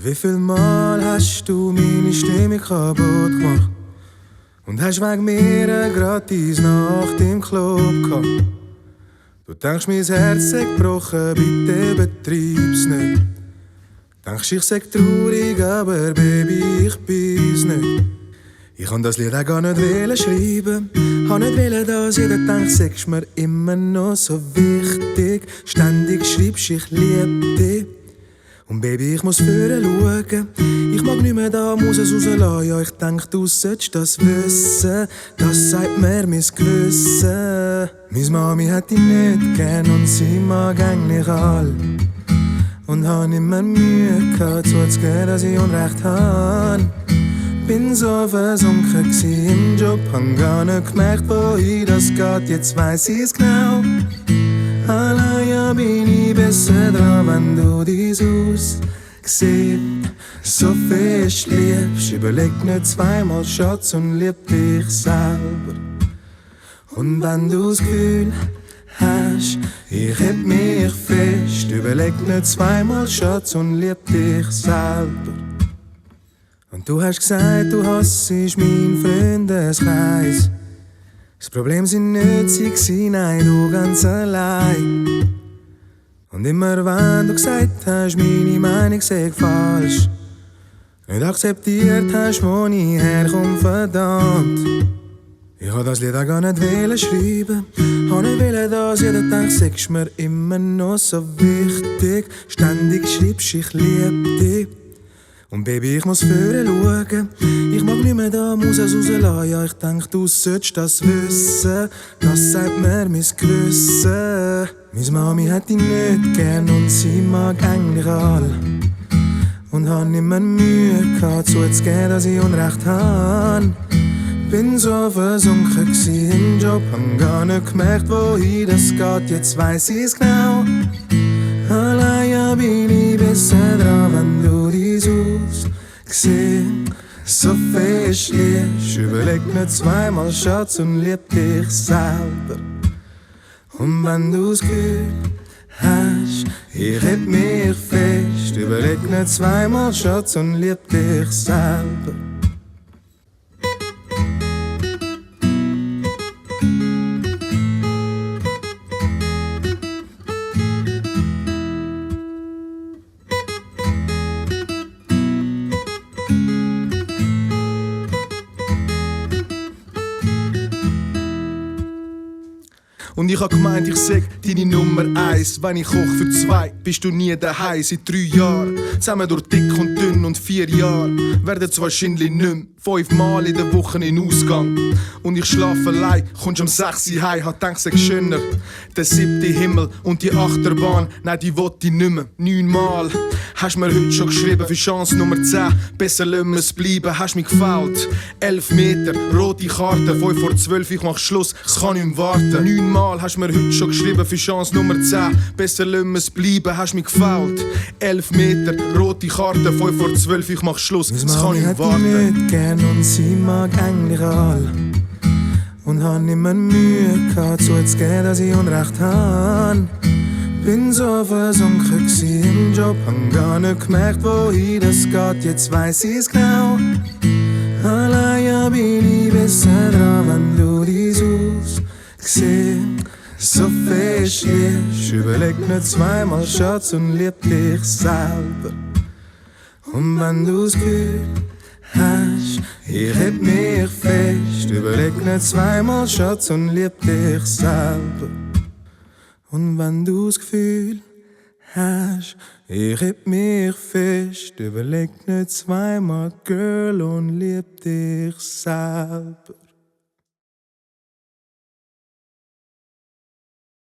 Wie viel Mal hast du meine Stimme kaputt gemacht und hast wegen mir eine gratis Nacht im Club gehabt? Du denkst, mein Herz sei gebrochen, bitte betreib's nicht. Denkst, ich sei traurig, aber Baby, ich bin's nicht. Ich kann das Lied auch gar nicht schreiben. Hab nicht wollen, dass jeder denkt, sagst mir immer noch so wichtig. Ständig schreibst, ich lieb dich. Und Baby, ich muss vorher schauen. Ich mag nicht mehr da, muss es rauslassen. Ja, ich denk, du solltest das wissen. Das sagt mir mein Gewissen. Meine Mami hat dich nicht gern und sie mag eigentlich all. Und hab immer Mühe gehabt, zuzugeben, dass ich Unrecht hab. Bin so versunken im Job, hab gar nicht gemerkt, wohin das geht. Jetzt weiss ich's genau. Allein bin ich besser dran, wenn du dies Haus siehst. So fest liebst, überleg nicht zweimal, Schatz, und lieb dich selber. Und wenn du das Gefühl hast, ich heb mich fest, überleg nicht zweimal, Schatz, und lieb dich selber. Und du hast gesagt, du hassest meinen Freundeskreis. Das Problem sind nicht sie, nein, du ganz allein. Und immer wenn du gesagt hast, meine Meinung sei falsch, nicht akzeptiert hast, wo ich herkomme, verdammt. Ich hab das Lied auch gar nicht schreiben. Hab nicht wollen, dass jeder denkt, sagst mir immer noch so wichtig. Ständig schreibst, ich lieb dich. Und Baby, ich muss vorher schauen. Ich mag nicht mehr da, muss es rauslassen. Ja, ich denk, du solltest das wissen. Das sagt mir mein Gewissen. Meine Mami hat dich nicht gern und sie mag eigentlich all. Und hab nicht mehr Mühe gehabt, zuzugeben, dass ich Unrecht hab. Bin so versunken im Job, hab gar nicht gemerkt, wohin das geht. Jetzt weiss ich's genau. Allein bin ich besser dran, wenn du dies Haus siehst. So fest liebst, überleg nicht zweimal, Schatz, und lieb dich selber. Und wenn du das Gefühl hast, ich heb mich fest, überleg nicht zweimal, Schatz, und lieb dich selber. Und ich hab gemeint, ich sag deine Nummer 1. Wenn ich koch für 2, bist du nie daheim. Seit 3 Jahren, zusammen durch dick und dünn. Und 4 Jahre werden's wahrscheinlich nicht mehr. 5 Mal in der Woche in Ausgang. Und ich schlaf allein, kommst um 6 Uhr heim. Hat gedacht, sag schöner, der 7. Himmel und die Achterbahn. Nein, die wollt ich nicht mehr. 9 Mal hast mir heute schon geschrieben für Chance Nummer 10. Besser lassen wir's bleiben, hast mich gefällt. 11 Meter, rote Karte, 5 vor 12, ich mach Schluss, es kann nicht mehr warten. 9 Mal hast mir heute schon geschrieben für Chance Nummer 10. Besser lassen wir's bleiben, hast mich gefällt. 11 Meter, rote Karte, 5 vor 12, ich mach Schluss, es kann nicht mehr warten. Nicht gern und sie mag eigentlich all. Und hab nicht mehr Mühe gehabt, zuzugeben, dass ich Unrecht hab. Bin so versunken im Job, hab gar nicht gemerkt, wohin das geht. Jetzt weiss ich's genau. Allein bin ich besser dran, wenn du dies Haus siehst. So fest liebst, überleg nicht zweimal, Schatz, und lieb dich selber. Und wenn du das Gefühl hast, ich heb mich fest, überleg nicht zweimal, Schatz, und lieb dich selber. Und wenn du das Gefühl hast, ich heb mich fest, überleg nicht zweimal, Girl, und lieb dich selber.